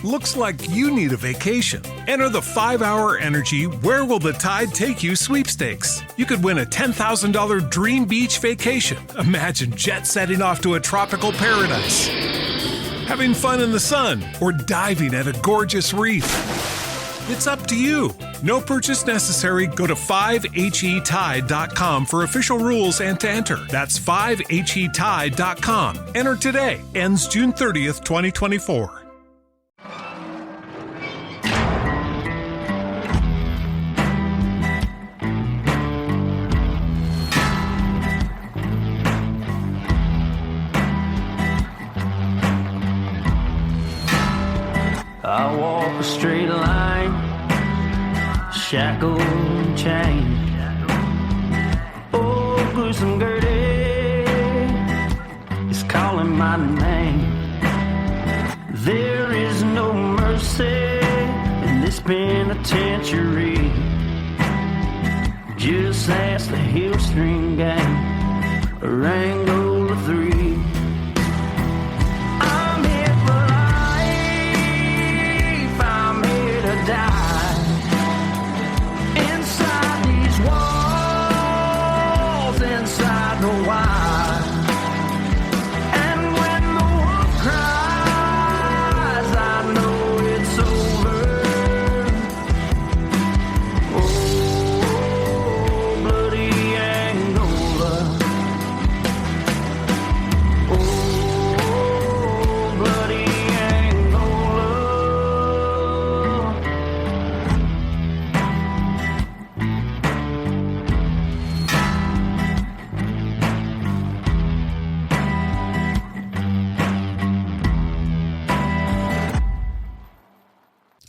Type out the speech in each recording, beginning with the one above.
Looks like you need a vacation. Enter the 5-Hour Energy Where Will the Tide Take You sweepstakes. You could win a $10,000 dream beach vacation. Imagine jet setting off to a tropical paradise, having fun in the sun, or diving at a gorgeous reef. It's up to you. No purchase necessary. Go to 5HETide.com for official rules and to enter. That's 5HETide.com. Enter today. Ends June 30th, 2024. I walk a straight line, shackled and chained. Oh, gruesome Gertie is calling my name. There is no mercy in this penitentiary. Just ask the Hillstream gang, or Angola 3.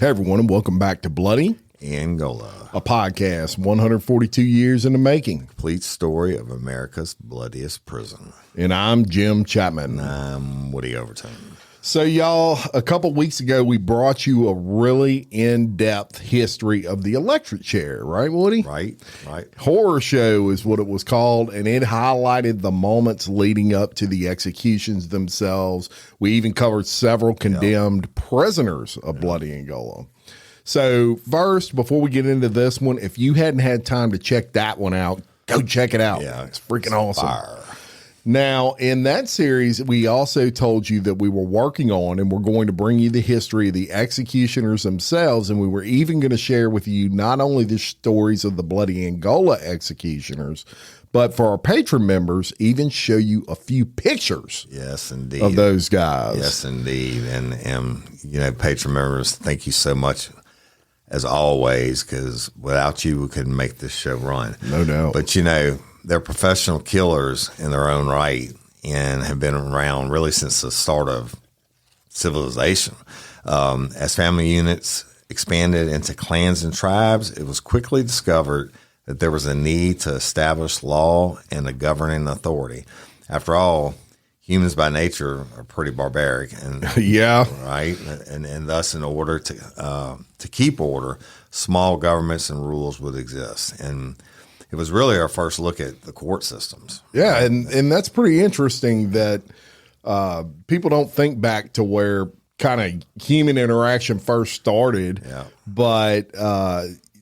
Hey, everyone, and welcome back to Bloody Angola, a podcast 142 years in the making. Complete story of America's bloodiest prison. And I'm Jim Chapman. And I'm Woody Overton. So, y'all, a couple weeks ago, we brought you a really in-depth history of the electric chair, right, Woody? Right. Horror show is what it was called, and it highlighted the moments leading up to the executions themselves. We even covered several condemned prisoners of Bloody Angola. So first, before we get into this one, if you hadn't had time to check that one out, go check it out. Yeah, it's freaking awesome. Fire. Now, in that series, we also told you that we were working on and we're going to bring you the history of the executioners themselves, and we were even going to share with you not only the stories of the Bloody Angola executioners, but for our patron members, even show you a few pictures. Yes, indeed. Of those guys. Yes, indeed. And you know, patron members, thank you so much, as always, because without you, we couldn't make this show run. No doubt. But, you know, they're professional killers in their own right and have been around really since the start of civilization. As family units expanded into clans and tribes, it was quickly discovered that there was a need to establish law and a governing authority. After all, humans by nature are pretty barbaric, and yeah, right, and thus, in order to keep order, small governments and rules would exist. And it was really our first look at the court systems. Yeah, and that's pretty interesting that people don't think back to where kind of human interaction first started. Yeah. But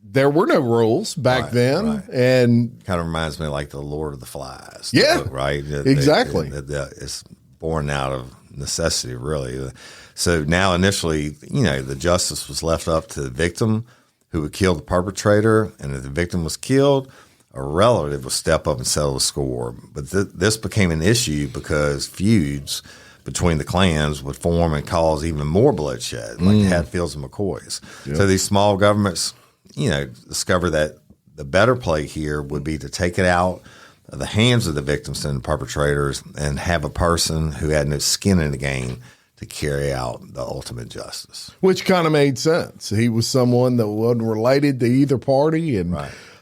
there were no rules back then. Right. And kind of reminds me of like the Lord of the Flies. Yeah, book, right? Exactly. It's born out of necessity, really. So now initially, you know, the justice was left up to the victim who would kill the perpetrator. And if the victim was killed, a relative would step up and settle the score. But this became an issue because feuds between the clans would form and cause even more bloodshed, like Hatfields and McCoys. Yep. So these small governments, you know, discovered that the better play here would be to take it out of the hands of the victims and the perpetrators and have a person who had no skin in the game to carry out the ultimate justice. Which kind of made sense. He was someone that wasn't related to either party, and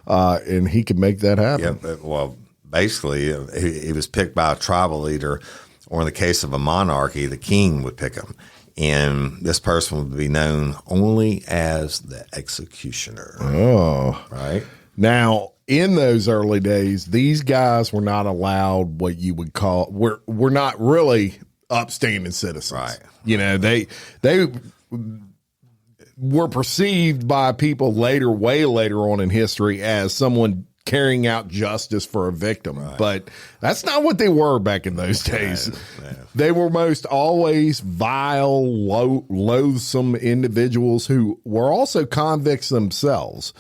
and he could make that happen. Yeah, well, basically, he was picked by a tribal leader, or in the case of a monarchy, the king would pick him. And this person would be known only as the executioner. Oh. Right? Now, in those early days, these guys were not allowed what you would call, we're not really upstanding citizens. Right. You know, they were perceived by people later, way later on in history, as someone carrying out justice for a victim. Right. But that's not what they were back in those days. Yeah. They were most always vile, loathsome individuals who were also convicts themselves.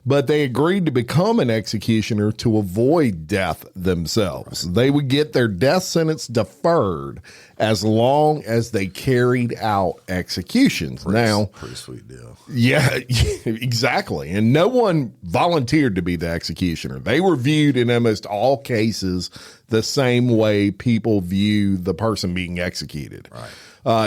But they agreed to become an executioner to avoid death themselves. Right. They would get their death sentence deferred as long as they carried out executions. Pretty sweet deal. Yeah, exactly. And no one volunteered to be the executioner. They were viewed in almost all cases the same way people view the person being executed. Right.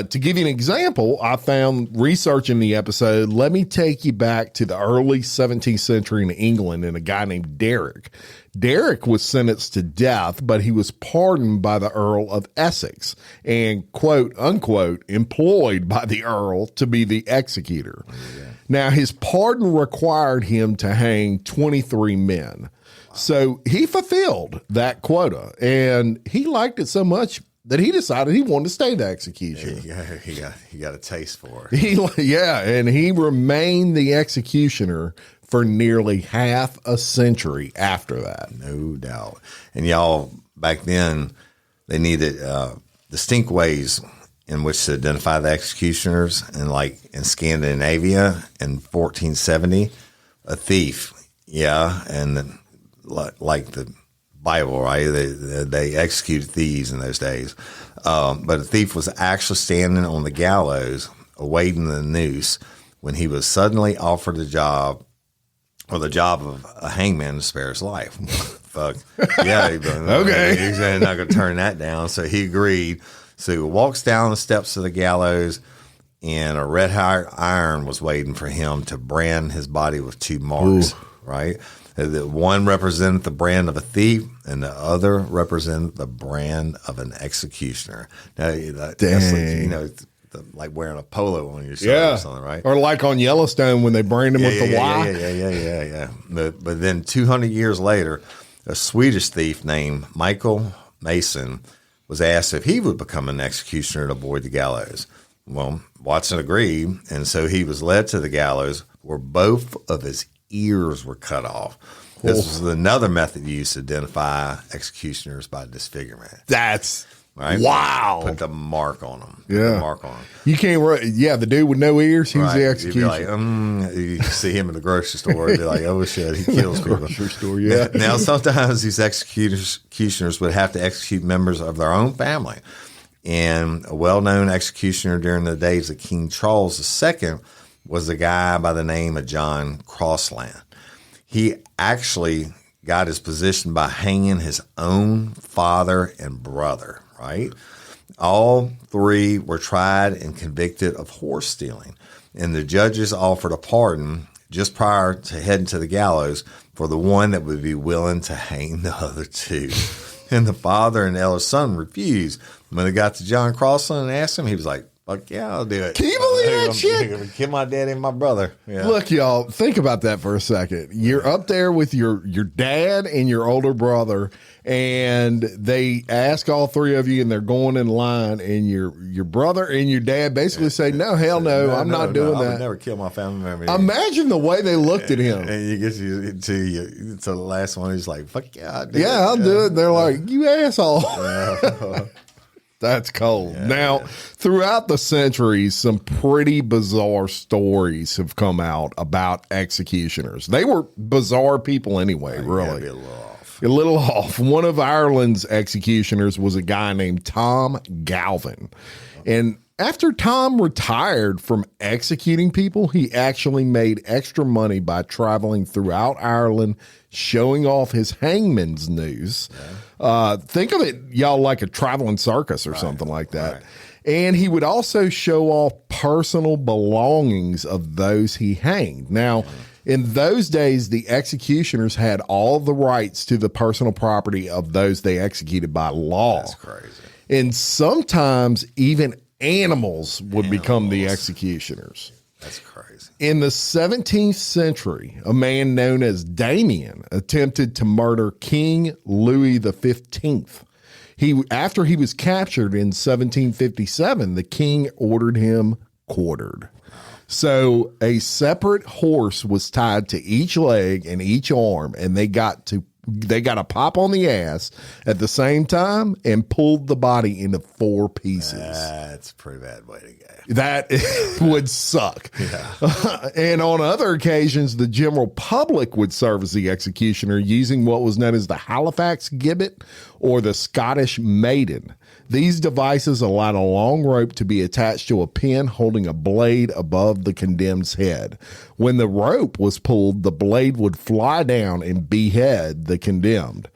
To give you an example, I found researching the episode, let me take you back to the early 17th century in England and a guy named Derek. Derek was sentenced to death, but he was pardoned by the Earl of Essex and, quote, unquote, employed by the Earl to be the executor. Yeah. Now, his pardon required him to hang 23 men. Wow. So he fulfilled that quota, and he liked it so much that he decided he wanted to stay the executioner. Yeah, he got a taste for it. And he remained the executioner for nearly half a century after that. No doubt. And y'all, back then, they needed distinct ways in which to identify the executioners. And like in Scandinavia in 1470, a thief, and like the Bible, right? They executed thieves in those days. But a thief was actually standing on the gallows awaiting the noose when he was suddenly offered the job of a hangman to spare his life. Fuck. Yeah. Okay. He's not going to turn that down. So he agreed. So he walks down the steps of the gallows, and a red hot iron was waiting for him to brand his body with two marks, right? The one represented the brand of a thief, and the other represented the brand of an executioner. Now, that's like wearing a polo on your shirt or something, right? Or like on Yellowstone when they brand him with the Y. Yeah. But then 200 years later, a Swedish thief named Michael Mason was asked if he would become an executioner to avoid the gallows. Well, Watson agreed, and so he was led to the gallows where both of his ears were cut off. This was another method used to identify executioners by disfigurement. That's right. Wow. Put the mark on them. You can't. The dude with no ears. He was the executioner. You'd be like, you see him in the grocery store. You'd be like, oh shit, he kills people. Grocery store. Yeah. Now sometimes these executioners would have to execute members of their own family, and a well-known executioner during the days of King Charles II was a guy by the name of John Crosland. He actually got his position by hanging his own father and brother, right? All three were tried and convicted of horse stealing, and the judges offered a pardon just prior to heading to the gallows for the one that would be willing to hang the other two. And the father and the elder son refused. When they got to John Crosland and asked him, he was like, fuck yeah, I'll do it. Can you believe that shit? Kill my daddy and my brother. Yeah. Look, y'all, think about that for a second. You're up there with your dad and your older brother, and they ask all three of you, and they're going in line, and your brother and your dad basically say, no, hell no, I'm not doing that. I would never kill my family member. Imagine the way they looked at him. And you get to the last one, he's like, fuck yeah, I'll do it. I'll do it. They're like, you asshole. That's cold. Yeah, now, throughout the centuries, some pretty bizarre stories have come out about executioners. They were bizarre people anyway, really. A little off. A little off. One of Ireland's executioners was a guy named Tom Galvin. And after Tom retired from executing people, he actually made extra money by traveling throughout Ireland, showing off his hangman's noose. Think of it, y'all, like a traveling circus or something like that. Right. And he would also show off personal belongings of those he hanged. Now, in those days, the executioners had all the rights to the personal property of those they executed by law. That's crazy. And sometimes even animals would become the executioners. That's crazy. In the 17th century, a man known as Damien attempted to murder King Louis XV. After he was captured in 1757, the king ordered him quartered. So a separate horse was tied to each leg and each arm, and they got to pop on the ass at the same time and pulled the body into 4 pieces. That's a pretty bad way to go. That would suck. Yeah. And on other occasions, the general public would serve as the executioner using what was known as the Halifax gibbet or the Scottish maiden. These devices allowed a long rope to be attached to a pin holding a blade above the condemned's head. When the rope was pulled, the blade would fly down and behead the condemned.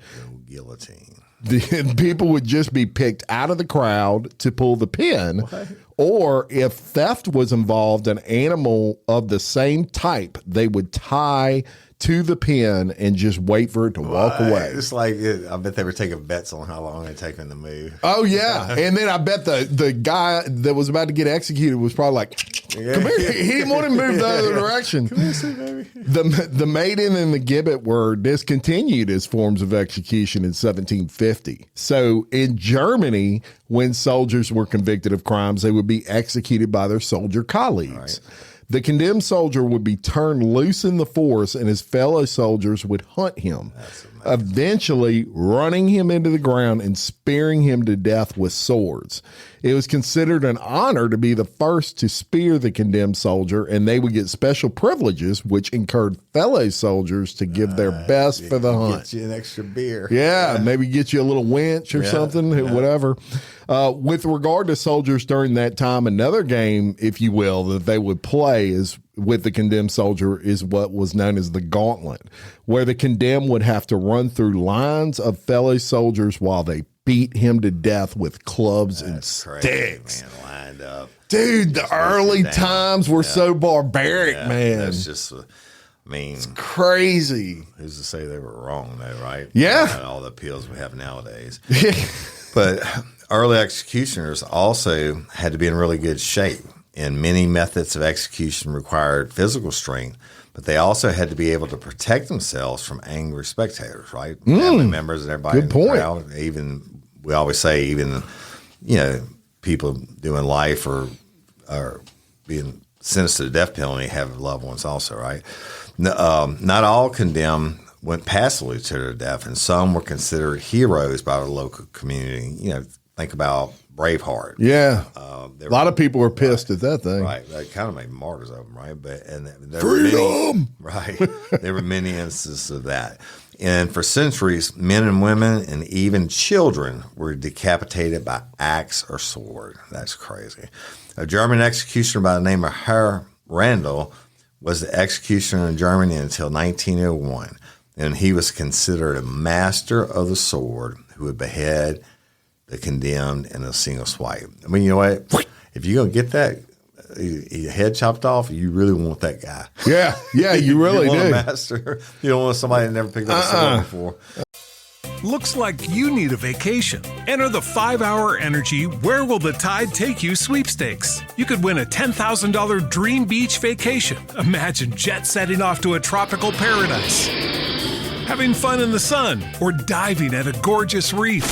Guillotine. The people would just be picked out of the crowd to pull the pin. What? Or if theft was involved, an animal of the same type, they would tie to the pin and just wait for it to walk away. It's like, I bet they were taking bets on how long it taken to move. Oh, yeah. And then I bet the guy that was about to get executed was probably like, come here. He didn't want to move the other direction. Come here, see, baby. The maiden and the gibbet were discontinued as forms of execution in 1750. So in Germany, when soldiers were convicted of crimes, they would be executed by their soldier colleagues. Right. The condemned soldier would be turned loose in the forest, and his fellow soldiers would hunt him, eventually running him into the ground and spearing him to death with swords. It was considered an honor to be the first to spear the condemned soldier, and they would get special privileges, which encouraged fellow soldiers to give their best for the hunt. Get you an extra beer. Yeah, maybe get you a little winch or something, whatever. With regard to soldiers during that time, another game, if you will, that they would play is with the condemned soldier is what was known as the gauntlet, where the condemned would have to run through lines of fellow soldiers while they beat him to death with clubs and sticks. Crazy, man, lined up. Dude, the early times were so barbaric, man. That's just, it's crazy. Who's to say they were wrong, though, right? Yeah. All the appeals we have nowadays. But early executioners also had to be in really good shape, and many methods of execution required physical strength, but they also had to be able to protect themselves from angry spectators, right? Family members and everybody in the crowd. Even, we always say, even, people doing life or being sentenced to the death penalty have loved ones also, right? Not all condemned went passively to their death, and some were considered heroes by the local community. Think about Braveheart. Yeah. A lot of people were pissed at that thing. Right. They kind of made martyrs of them, right? There Freedom! There were many instances of that. And for centuries, men and women and even children were decapitated by axe or sword. That's crazy. A German executioner by the name of Herr Randall was the executioner in Germany until 1901. And he was considered a master of the sword who would behead the condemned in a single swipe. I mean, you know what? If you're going to get that your head chopped off, you really want that guy. Yeah, you really you want do. A master. You don't want somebody that never picked up a sword before. Looks like you need a vacation. Enter the 5-hour energy Where Will the Tide Take You sweepstakes. You could win a $10,000 dream beach vacation. Imagine jet setting off to a tropical paradise, having fun in the sun, or diving at a gorgeous reef.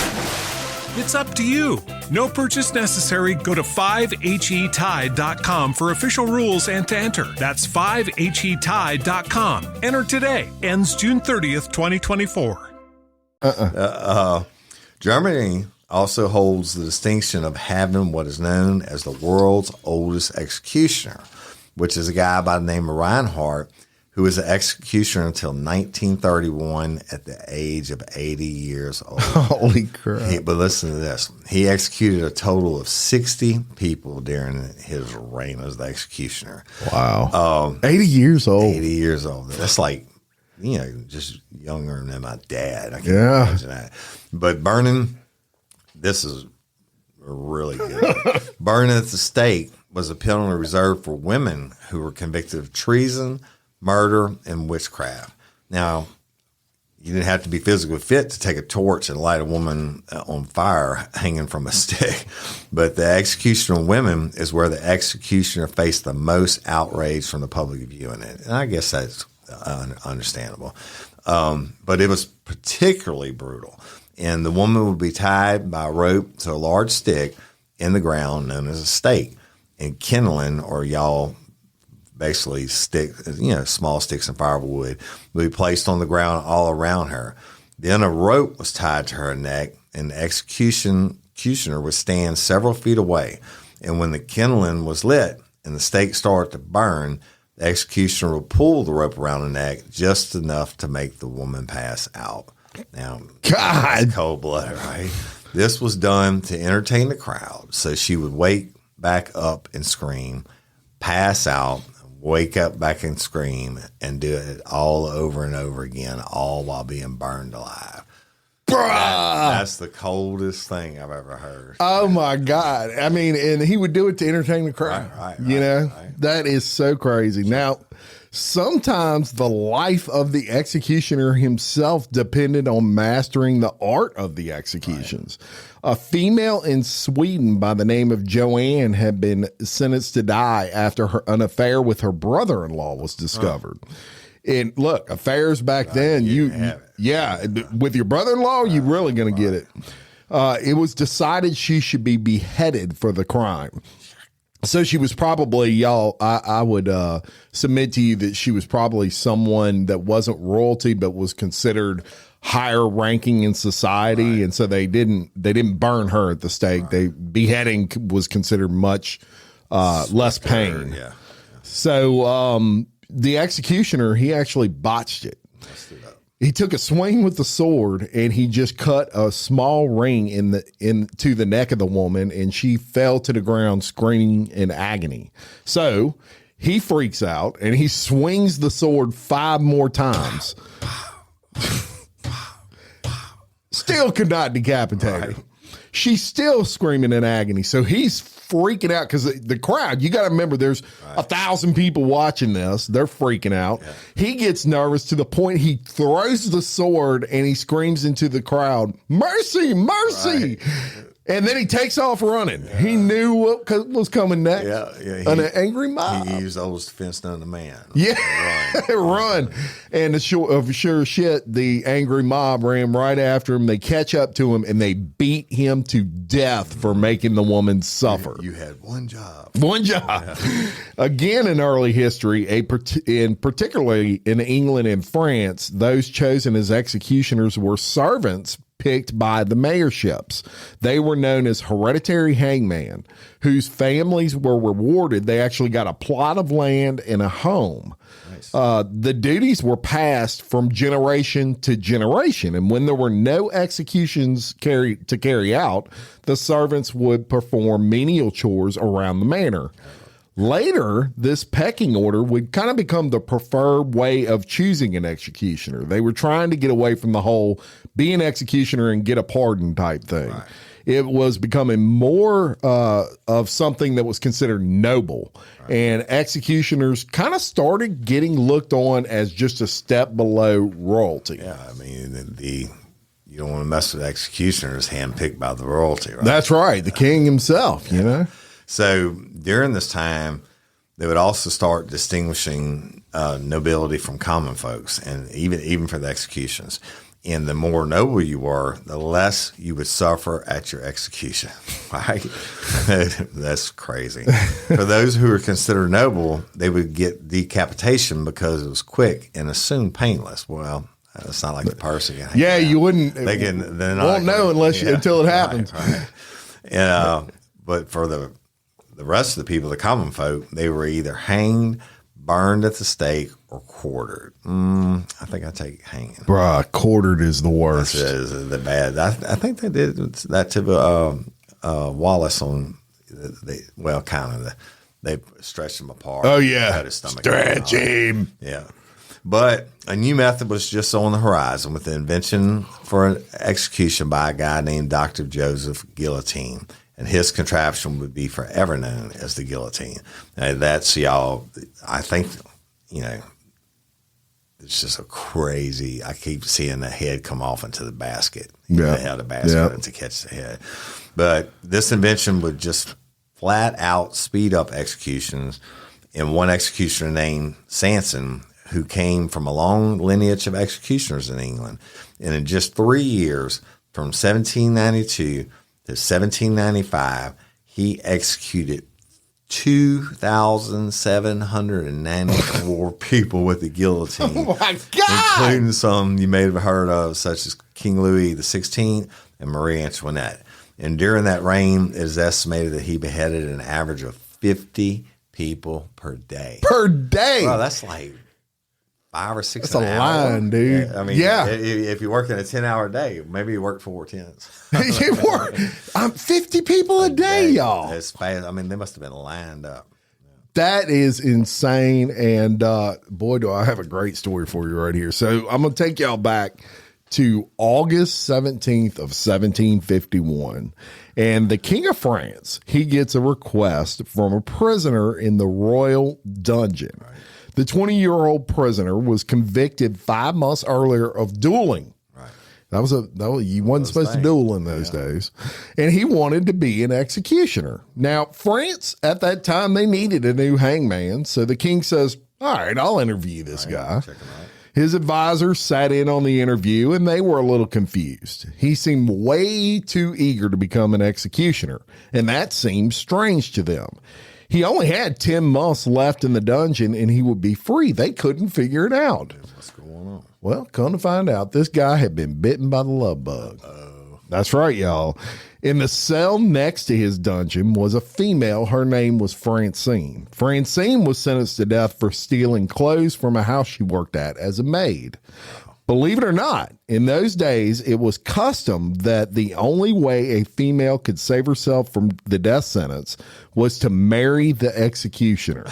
It's up to you. No purchase necessary. Go to 5HETide.com for official rules and to enter. That's 5HETide.com. Enter today. Ends June 30th, 2024. Germany also holds the distinction of having what is known as the world's oldest executioner, which is a guy by the name of Reinhardt, who was an executioner until 1931 at the age of 80 years old. Holy crap. But listen to this. He executed a total of 60 people during his reign as the executioner. Wow. 80 years old. 80 years old. That's like, just younger than my dad. I can't imagine that. But burning, this is really good. Burning at the stake was a penalty reserved for women who were convicted of treason, murder, and witchcraft. Now, you didn't have to be physically fit to take a torch and light a woman on fire hanging from a stick. But the execution of women is where the executioner faced the most outrage from the public viewing it. And I guess that's understandable. But it was particularly brutal. And the woman would be tied by a rope to a large stick in the ground known as a stake. And kindling, or y'all basically small sticks and firewood, would be placed on the ground all around her. Then a rope was tied to her neck, and the executioner would stand several feet away. And when the kindling was lit and the stake started to burn, the executioner would pull the rope around the neck just enough to make the woman pass out. Now, God, cold-blooded, right? This was done to entertain the crowd, so she would wake back up and scream, pass out, wake up back and scream, and do it all over and over again, all while being burned alive. That's the coldest thing I've ever heard. Oh my God. I mean, and he would do it to entertain the crowd. Right. That is so crazy. Now, sometimes the life of the executioner himself depended on mastering the art of the executions. Right. A female in Sweden by the name of Joanne had been sentenced to die after an affair with her brother-in-law was discovered. And look, affairs back then, with your brother-in-law, you're really going to get it. It was decided she should be beheaded for the crime. So she was probably, I would submit to you that she was probably someone that wasn't royalty, but was considered higher ranking in society. Right. And so they didn't burn her at the stake. Right. Beheading was considered much less pain. Yeah. So, the executioner, he actually botched it. He took a swing with the sword and he just cut a small ring into the neck of the woman, and she fell to the ground screaming in agony. So he freaks out and he swings the sword 5 more times. Still could not decapitate her. She's still screaming in agony. So he's freaking out because the crowd, you got to remember, there's 1,000 people watching this. They're freaking out. Yeah. He gets nervous to the point he throws the sword and he screams into the crowd, "Mercy, mercy." Right. And then he takes off running. Yeah. He knew what was coming next. An angry mob. He used old defense known to man. Yeah, run. And sure shit, the angry mob ran right after him. They catch up to him and they beat him to death for making the woman suffer. You had one job. One job. Yeah. Again, in early history, particularly in England and France, those chosen as executioners were servants picked by the mayorships. They were known as hereditary hangmen, whose families were rewarded. They actually got a plot of land and a home. Nice. The duties were passed from generation to generation, and when there were no executions to carry out, the servants would perform menial chores around the manor. Later, this pecking order would kind of become the preferred way of choosing an executioner. They were trying to get away from the whole be an executioner and get a pardon type thing. Right. It was becoming more of something that was considered noble. Right. And executioners kind of started getting looked on as just a step below royalty. Yeah, I mean, you don't want to mess with executioners handpicked by the royalty, right? That's right. The king himself, you know? So during this time, they would also start distinguishing nobility from common folks, and even for the executions. And the more noble you were, the less you would suffer at your execution. Right? That's crazy. For those who were considered noble, they would get decapitation because it was quick and assumed painless. Well, it's not like the person. Yeah, you wouldn't. They won't know until it happens. Right. And but for the rest of the people, the common folk, they were either hanged, burned at the stake, or quartered. I think I take hanging. Bruh, quartered is the worst. This is the bad. I think they did that to Wallace on. They stretched him apart. Oh yeah, cut his stomach. Stretch him. Yeah, but a new method was just on the horizon with the invention for an execution by a guy named Dr. Joseph Guillotine. And his contraption would be forever known as the guillotine. And that's, y'all, I think, it's just a crazy, I keep seeing the head come off into the basket. Yeah. They had a basket to catch the head. But this invention would just flat out speed up executions. And one executioner named Sanson, who came from a long lineage of executioners in England. And in just 3 years, from 1792 to 1795, he executed 2,794 people with the guillotine. Oh my God! Including some you may have heard of, such as King Louis XVI and Marie Antoinette. And during that reign, it is estimated that he beheaded an average of 50 people per day. Per day? Well, that's like 5 or 6 That's an a hour. line, dude. Yeah, I mean, if you work in a 10-hour day, maybe you work 4 tens. You work 50 people a day, y'all. It's fast. I mean, they must have been lined up. That is insane. And boy, do I have a great story for you right here. So I'm going to take y'all back to August 17th of 1751. And the King of France, he gets a request from a prisoner in the royal dungeon. Right. The 20-year-old prisoner was convicted 5 months earlier of dueling. Right. You wasn't supposed to duel in those days. And he wanted to be an executioner. Now, France, at that time, they needed a new hangman. So the king says, all right, I'll interview this guy. Check him out. His advisor sat in on the interview, and they were a little confused. He seemed way too eager to become an executioner, and that seemed strange to them. He only had 10 months left in the dungeon, and he would be free. They couldn't figure it out. What's going on? Well, come to find out, this guy had been bitten by the love bug. That's right, y'all. In the cell next to his dungeon was a female. Her name was Francine. Francine was sentenced to death for stealing clothes from a house she worked at as a maid. Believe it or not, in those days, it was custom that the only way a female could save herself from the death sentence was to marry the executioner.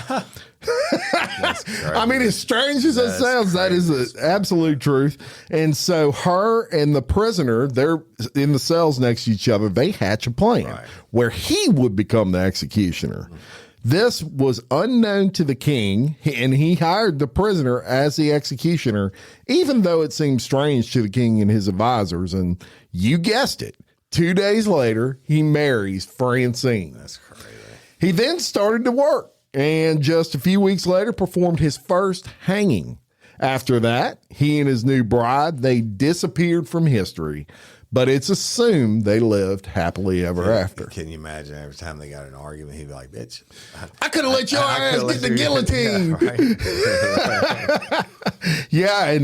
I mean, as strange as it sounds, that is the absolute truth. And so her and the prisoner, they're in the cells next to each other. They hatch a plan where he would become the executioner. This was unknown to the king, and he hired the prisoner as the executioner, even though it seemed strange to the king and his advisors. And you guessed it, 2 days later, he marries Francine. That's crazy. He then started to work, and just a few weeks later performed his first hanging. After that, he and his new bride, they disappeared from history. But it's assumed they lived happily ever after. Can you imagine every time they got an argument, he'd be like, bitch, I could have let your ass get the guillotine. Yeah,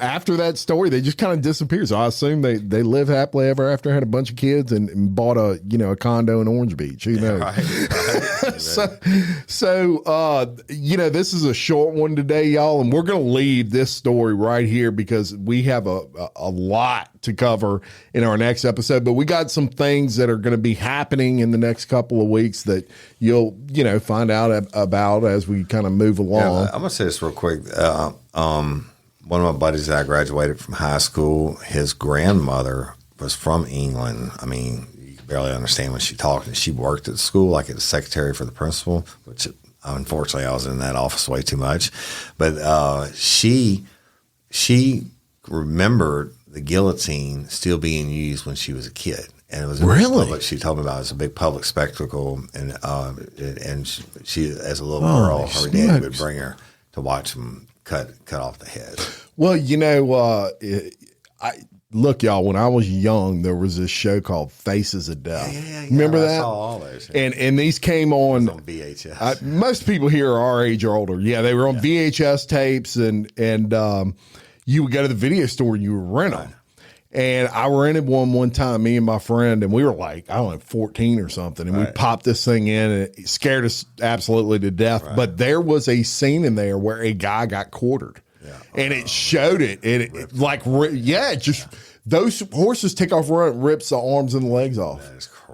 after that story, they just kind of disappeared. So I assume they lived happily ever after, had a bunch of kids, and bought a condo in Orange Beach. Who knows? So, this is a short one today, y'all, and we're going to leave this story right here because we have a lot to cover in our next episode, but we got some things that are going to be happening in the next couple of weeks that you'll find out about as we kind of move along. I'm gonna say this real quick. One of my buddies that I graduated from high school, his grandmother was from England. I mean, you can barely understand when she talked, and she worked at the school like as a secretary for the principal, which unfortunately I was in that office way too much, but she remembered the guillotine still being used when she was a kid. And it was really, she told me about it was a big public spectacle. And she, as a little girl, her dad would bring her to watch them cut off the head. Well, look, y'all, when I was young, there was this show called Faces of Death. Yeah. Remember that? I saw all those. And these came on VHS. Most people here are our age or older. Yeah, they were on VHS tapes, and you would go to the video store and you would rent them. And I rented one time, me and my friend, and we were like, I don't know, 14 or something. And we popped this thing in, and it scared us absolutely to death. Right. But there was a scene in there where a guy got quartered. Yeah. And it showed it. And those horses take off running, rips the arms and the legs off. That is crazy.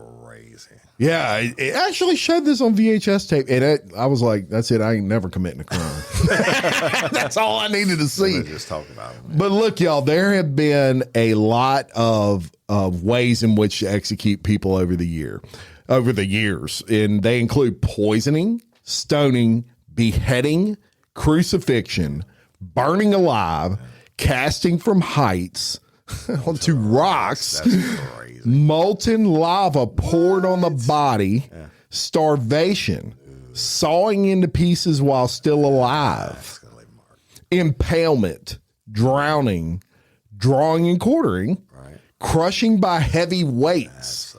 Yeah, it actually showed this on VHS tape, and I was like, "That's it. I ain't never committing a crime." That's all I needed to see. Just talk about it. But look, y'all, there have been a lot of ways in which to execute people over the years, and they include poisoning, stoning, beheading, crucifixion, burning alive, casting from heights onto rocks. That's crazy. Molten lava poured on the body, starvation, sawing into pieces while still alive, impalement, drowning, drawing and quartering, crushing by heavy weights,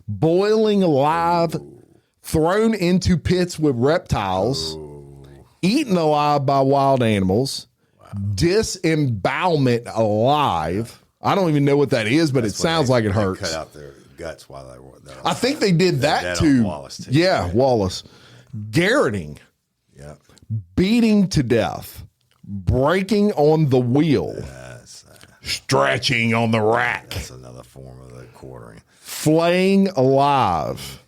boiling alive, thrown into pits with reptiles, eaten alive by wild animals, disembowelment alive. I don't even know what that is, but it sounds like it hurts. Cut out their guts while they were there. I think they did that too. Wallace too. Yeah, Wallace. Garroting. Yeah. Beating to death. Breaking on the wheel. Stretching on the rack. That's another form of the quartering. Flaying alive.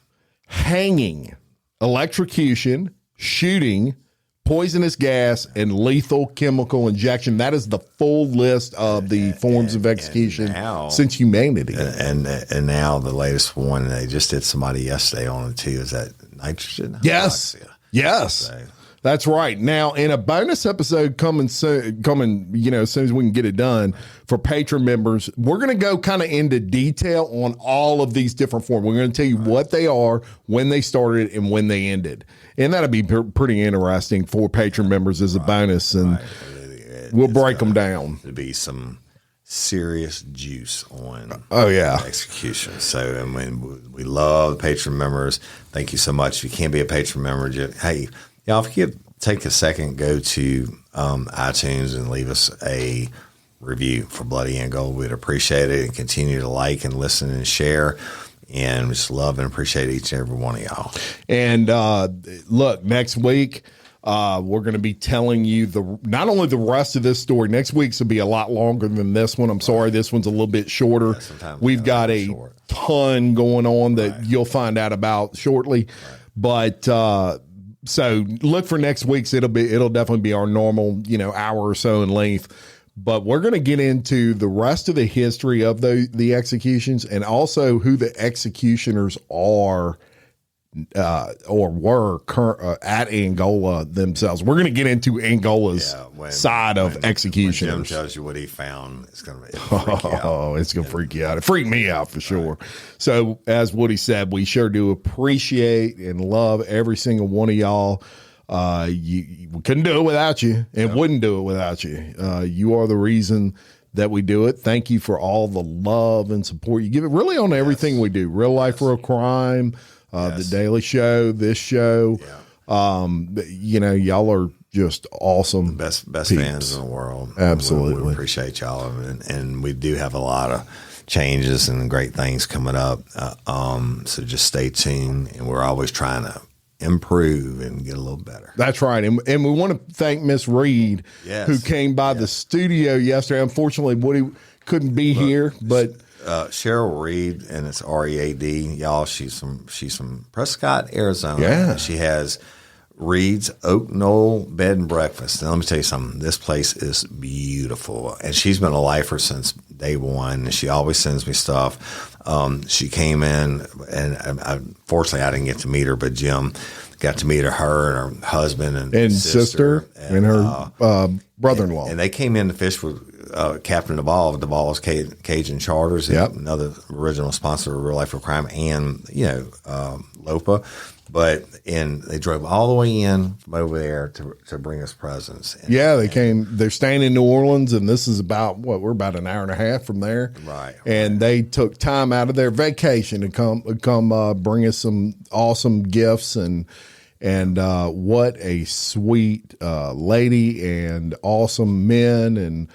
Hanging. Electrocution. Shooting. Poisonous gas, and lethal chemical injection. That is the full list of the forms of execution since humanity. And now the latest one, they just did somebody yesterday on it too, is that nitrogen? Yes. Hypoxia. Yes. So, that's right. Now, in a bonus episode coming, as soon as we can get it done for patron members, we're going to go kind of into detail on all of these different forms. We're going to tell you what they are, when they started, and when they ended. And that'll be pretty interesting for patron members as a bonus, and we'll break them down. There'll be some serious juice on execution. So, I mean, we love patron members. Thank you so much. If you can't be a patron member, hey, y'all, if you could take a second, go to iTunes and leave us a review for Bloody Angola. We'd appreciate it, and continue to like and listen and share. And we just love and appreciate each and every one of y'all. And look, next week, we're going to be telling you not only the rest of this story. Next week's will be a lot longer than this one. I'm sorry, this one's a little bit shorter. We've got a ton going on that you'll find out about shortly. But so look for next week's. It'll definitely be our normal, hour or so in length. But we're going to get into the rest of the history of the executions, and also who the executioners are or were at Angola themselves. We're going to get into Angola's side of executioners. When Jim tells you what he found, it's going to it's going to freak you out. It freaked me out for sure. So as Woody said, we sure do appreciate and love every single one of y'all. We couldn't do it without you, and wouldn't do it without you. You are the reason that we do it. Thank you for all the love and support you give it really on everything we do. Real Life, Real Crime, the Daily Show, this show. Y'all are just awesome. Best fans in the world. Absolutely. We appreciate y'all. And we do have a lot of changes and great things coming up. So just stay tuned, and we're always trying to improve and get a little better. That's right. And we want to thank Miss Reed, who came by the studio yesterday. Unfortunately, Woody couldn't be here, but Cheryl Reed, and it's READ, y'all. She's from Prescott, Arizona. Yeah. She has Reed's Oak Knoll Bed and Breakfast. And let me tell you something. This place is beautiful, and she's been a lifer since day one. And she always sends me stuff. She came in, and unfortunately, I didn't get to meet her, but Jim got to meet her and her husband and sister and her brother-in-law. And they came in to fish with Captain Duvall of Duvall's Cajun Charters, another original sponsor of Real Life, Real Crime, and Lopa. And they drove all the way in from over there to bring us presents. They came. They're staying in New Orleans, and this is we're about an hour and a half from there. Right. And they took time out of their vacation to come bring us some awesome gifts, and what a sweet lady and awesome men. And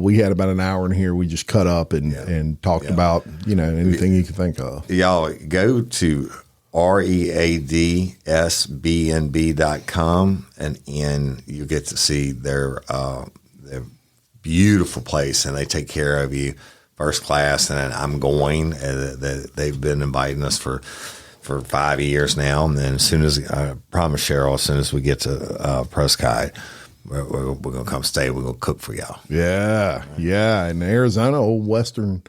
we had about an hour in here. We just cut up and talked about anything you can think of. Y'all go to READSBNB.com, and you get to see their beautiful place, and they take care of you first class. And I'm going. They've been inviting us for 5 years now, and then as soon as I promise Cheryl, as soon as we get to Prescott, we're gonna come stay. We're gonna cook for y'all. Yeah. In Arizona, old Western.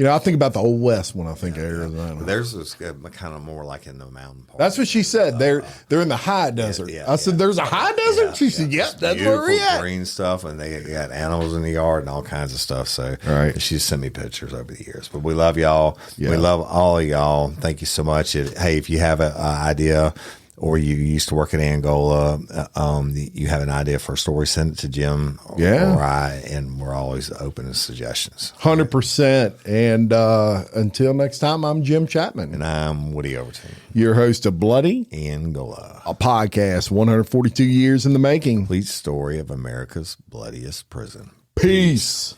I think about the Old West when I think of Arizona. Theirs is kind of more like in the mountain part. That's what she said. They're in the high desert. I said, "There's a high desert." She said, "Yep, that's where we're at." Green stuff, and they got animals in the yard and all kinds of stuff. So, she's sent me pictures over the years. But we love y'all. Yeah. We love all of y'all. Thank you so much. Hey, if you have an idea or you used to work at Angola, you have an idea for a story, send it to Jim or I, and we're always open to suggestions. 100%. And until next time, I'm Jim Chapman. And I'm Woody Overton, your host of Bloody Angola, a podcast 142 years in the making. Complete story of America's bloodiest prison. Peace.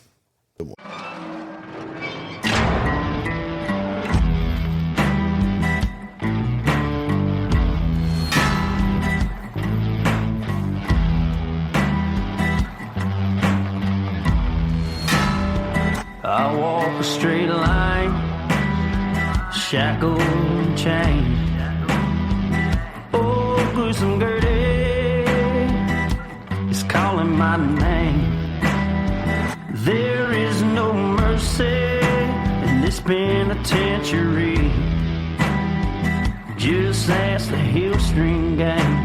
I walk a straight line, shackled and chained. Oh, gruesome Gertie is calling my name. There is no mercy in this penitentiary. Just ask the Hillstream gang.